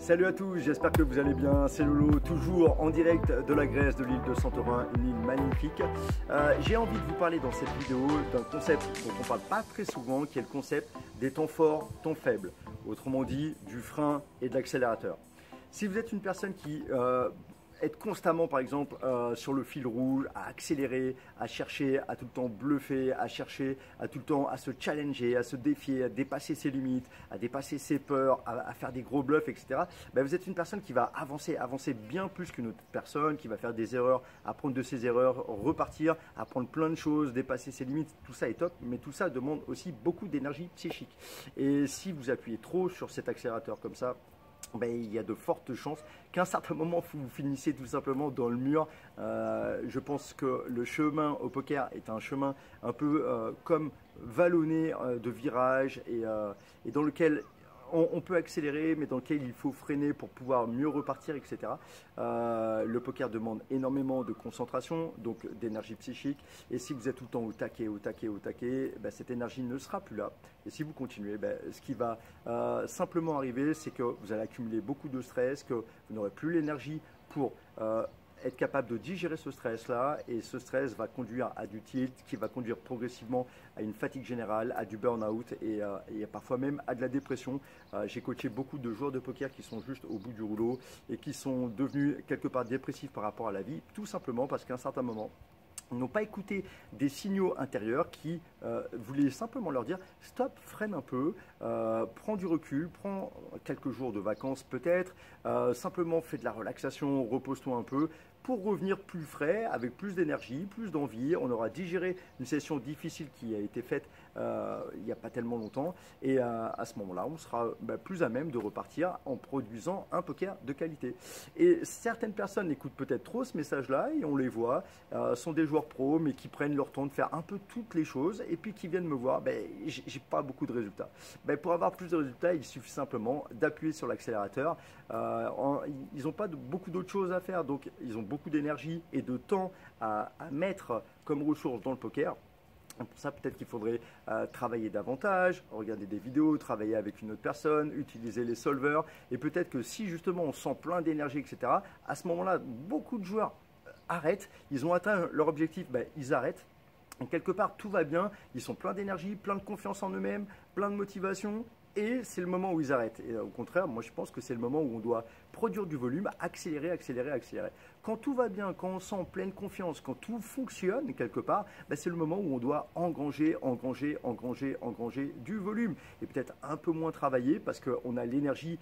Salut à tous, j'espère que vous allez bien. C'est Lolo, toujours en direct de la Grèce, de l'île de Santorin, une île magnifique. J'ai envie de vous parler dans cette vidéo d'un concept dont on ne parle pas très souvent, qui est le concept des temps forts, temps faibles. Autrement dit, du frein et de l'accélérateur. Si vous êtes une personne qui être constamment, par exemple, sur le fil rouge, à accélérer, à chercher, à tout le temps bluffer, à chercher, à tout le temps à se challenger, à se défier, à dépasser ses limites, à dépasser ses peurs, à faire des gros bluffs, etc. Ben, vous êtes une personne qui va avancer bien plus qu'une autre personne, qui va faire des erreurs, apprendre de ses erreurs, repartir, apprendre plein de choses, dépasser ses limites. Tout ça est top, mais tout ça demande aussi beaucoup d'énergie psychique. Et si vous appuyez trop sur cet accélérateur comme ça, ben, il y a de fortes chances qu'à un certain moment vous finissez tout simplement dans le mur. Je pense que le chemin au poker est un chemin un peu comme vallonné de virages et dans lequel on peut accélérer, mais dans lequel il faut freiner pour pouvoir mieux repartir, etc. Le poker demande énormément de concentration, donc d'énergie psychique. Et si vous êtes tout le temps au taquet, ben, cette énergie ne sera plus là. Et si vous continuez, ben, ce qui va simplement arriver, c'est que vous allez accumuler beaucoup de stress, que vous n'aurez plus l'énergie pour être capable de digérer ce stress-là, et ce stress va conduire à du tilt, qui va conduire progressivement à une fatigue générale, à du burn-out et parfois même à de la dépression. J'ai coaché beaucoup de joueurs de poker qui sont juste au bout du rouleau et qui sont devenus quelque part dépressifs par rapport à la vie, tout simplement parce qu'à un certain moment, ils n'ont pas écouté des signaux intérieurs qui voulaient simplement leur dire stop, freine un peu, prends du recul, prends quelques jours de vacances peut-être, simplement fais de la relaxation, repose-toi un peu pour revenir plus frais, avec plus d'énergie, plus d'envie. On aura digéré une session difficile qui a été faite il n'y a pas tellement longtemps et à ce moment-là, on sera plus à même de repartir en produisant un poker de qualité. Et certaines personnes écoutent peut-être trop ce message-là et on les voit, sont des joueurs pros mais qui prennent leur temps de faire un peu toutes les choses et puis qui viennent me voir, j'ai pas beaucoup de résultats. Pour avoir plus de résultats, il suffit simplement d'appuyer sur l'accélérateur. Ils n'ont pas beaucoup d'autres choses à faire, donc ils ont beaucoup d'énergie et de temps à mettre comme ressource dans le poker. Pour ça, peut-être qu'il faudrait travailler davantage, regarder des vidéos, travailler avec une autre personne, utiliser les solvers. Et peut-être que si justement on sent plein d'énergie, etc., à ce moment-là, beaucoup de joueurs arrêtent. Ils ont atteint leur objectif, ils arrêtent. Et quelque part, tout va bien. Ils sont pleins d'énergie, plein de confiance en eux-mêmes, plein de motivation. Et c'est le moment où ils arrêtent. Et au contraire, moi je pense que c'est le moment où on doit produire du volume, accélérer. Quand tout va bien, quand on sent pleine confiance, quand tout fonctionne quelque part, c'est le moment où on doit engranger du volume. Et peut-être un peu moins travailler parce qu'on a l'énergie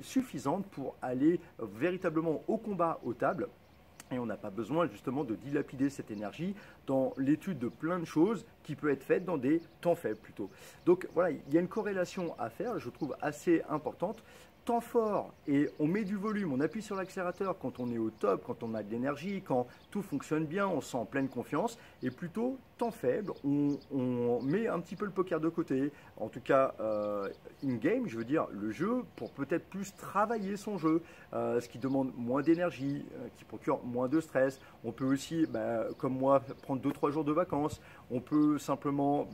suffisante pour aller véritablement au combat, aux tables. Et on n'a pas besoin justement de dilapider cette énergie dans l'étude de plein de choses qui peut être faite dans des temps faibles plutôt. Donc voilà, il y a une corrélation à faire, je trouve assez importante. Temps fort et on met du volume, on appuie sur l'accélérateur quand on est au top, quand on a de l'énergie, quand tout fonctionne bien, on sent pleine confiance. Et plutôt temps faible, on met un petit peu le poker de côté, en tout cas in-game, je veux dire le jeu, pour peut-être plus travailler son jeu, ce qui demande moins d'énergie, qui procure moins de stress. On peut aussi, comme moi, prendre 2-3 jours de vacances. On peut simplement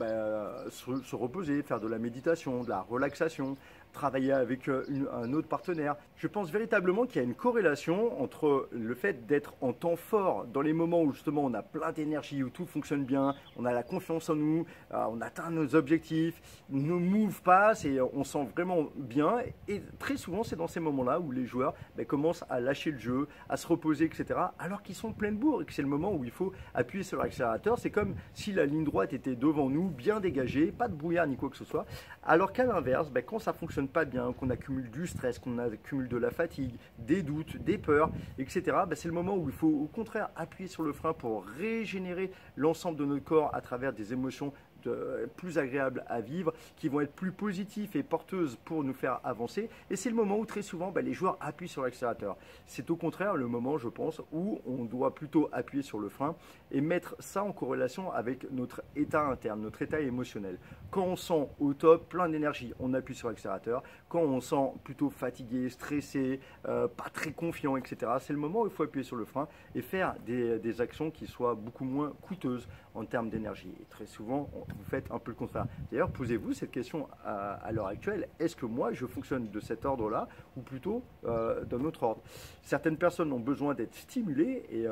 se reposer, faire de la méditation, de la relaxation, travailler avec un autre partenaire. Je pense véritablement qu'il y a une corrélation entre le fait d'être en temps fort dans les moments où justement on a plein d'énergie, où tout fonctionne bien, on a la confiance en nous, on atteint nos objectifs, nos moves passent et on sent vraiment bien. Et très souvent, c'est dans ces moments-là où les joueurs commencent à lâcher le jeu, à se reposer, etc. alors qu'ils sont pleins de bourre et que c'est le moment où il faut appuyer sur l'accélérateur. C'est comme si la ligne droite était devant nous, bien dégagée, pas de brouillard ni quoi que ce soit. Alors qu'à l'inverse, quand ça fonctionne pas bien, qu'on accumule du stress, qu'on accumule de la fatigue, des doutes, des peurs, etc., c'est le moment où il faut au contraire appuyer sur le frein pour régénérer l'ensemble de notre corps à travers des émotions plus agréables à vivre, qui vont être plus positives et porteuses pour nous faire avancer. Et c'est le moment où très souvent les joueurs appuient sur l'accélérateur. C'est au contraire le moment, je pense, où on doit plutôt appuyer sur le frein et mettre ça en corrélation avec notre état interne, notre état émotionnel. Quand on sent au top, plein d'énergie, on appuie sur l'accélérateur. Quand on sent plutôt fatigué, stressé, pas très confiant, etc., c'est le moment où il faut appuyer sur le frein et faire des actions qui soient beaucoup moins coûteuses en termes d'énergie. Et très souvent, vous faites un peu le contraire. D'ailleurs, posez-vous cette question à l'heure actuelle. Est-ce que moi, je fonctionne de cet ordre-là ou plutôt d'un autre ordre? Certaines personnes ont besoin d'être stimulées et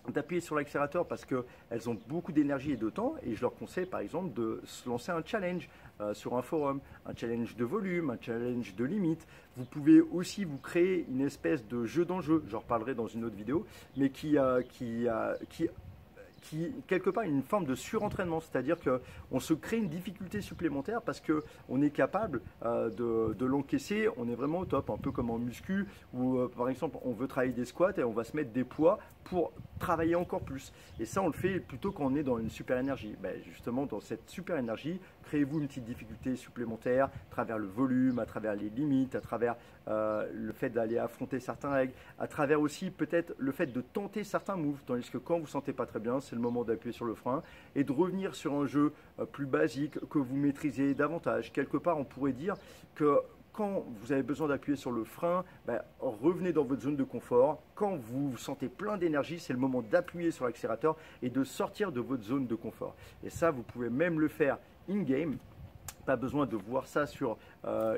d'appuyer sur l'accélérateur parce qu'elles ont beaucoup d'énergie et de temps, et je leur conseille par exemple de se lancer un challenge sur un forum, un challenge de volume, un challenge de limite. Vous pouvez aussi vous créer une espèce de jeu dans jeu, j'en reparlerai dans une autre vidéo, mais qui quelque part une forme de surentraînement, c'est-à-dire qu'on se crée une difficulté supplémentaire parce qu'on est capable de l'encaisser, on est vraiment au top, un peu comme en muscu où par exemple on veut travailler des squats et on va se mettre des poids pour travailler encore plus. Et ça on le fait plutôt quand on est dans une super énergie. Ben, justement dans cette super énergie, créez-vous une petite difficulté supplémentaire à travers le volume, à travers les limites, à travers le fait d'aller affronter certaines règles, à travers aussi peut-être le fait de tenter certains moves, tandis que quand vous ne vous sentez pas très bien, c'est le moment d'appuyer sur le frein et de revenir sur un jeu plus basique que vous maîtrisez davantage. Quelque part, on pourrait dire que quand vous avez besoin d'appuyer sur le frein, ben, revenez dans votre zone de confort. Quand vous vous sentez plein d'énergie, c'est le moment d'appuyer sur l'accélérateur et de sortir de votre zone de confort. Et ça, vous pouvez même le faire in-game. Pas besoin de voir ça sur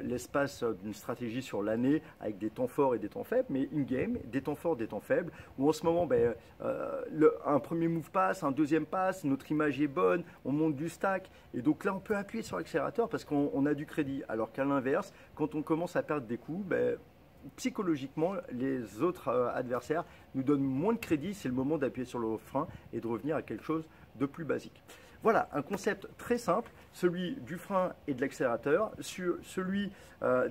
l'espace d'une stratégie sur l'année avec des temps forts et des temps faibles, mais in-game, des temps forts, des temps faibles, où en ce moment, ben, un premier move passe, un deuxième passe, notre image est bonne, on monte du stack, et donc là, on peut appuyer sur l'accélérateur parce qu'on a du crédit, alors qu'à l'inverse, quand on commence à perdre des coups, ben, psychologiquement, les autres adversaires nous donnent moins de crédit, c'est le moment d'appuyer sur le frein et de revenir à quelque chose de plus basique. Voilà, un concept très simple, celui du frein et de l'accélérateur, sur celui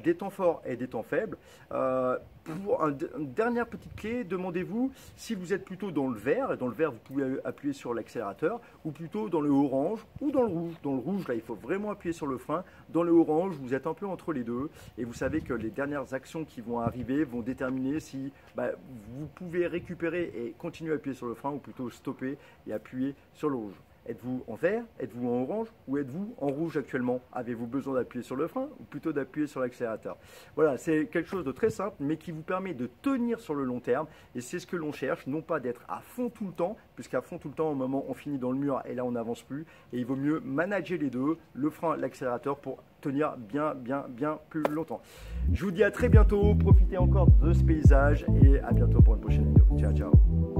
des temps forts et des temps faibles. Pour une dernière petite clé, demandez-vous si vous êtes plutôt dans le vert, et dans le vert vous pouvez appuyer sur l'accélérateur, ou plutôt dans le orange ou dans le rouge. Dans le rouge, là il faut vraiment appuyer sur le frein. Dans le orange, vous êtes un peu entre les deux, et vous savez que les dernières actions qui vont arriver vont déterminer si vous pouvez récupérer et continuer à appuyer sur le frein, ou plutôt stopper et appuyer sur le rouge. Êtes-vous en vert, êtes-vous en orange ou êtes-vous en rouge actuellement? Avez-vous besoin d'appuyer sur le frein ou plutôt d'appuyer sur l'accélérateur? Voilà, c'est quelque chose de très simple mais qui vous permet de tenir sur le long terme et c'est ce que l'on cherche, non pas d'être à fond tout le temps, puisqu'à fond tout le temps, au moment on finit dans le mur et là on n'avance plus. Et il vaut mieux manager les deux, le frein, l'accélérateur pour tenir bien plus longtemps. Je vous dis à très bientôt, profitez encore de ce paysage et à bientôt pour une prochaine vidéo. Ciao, ciao.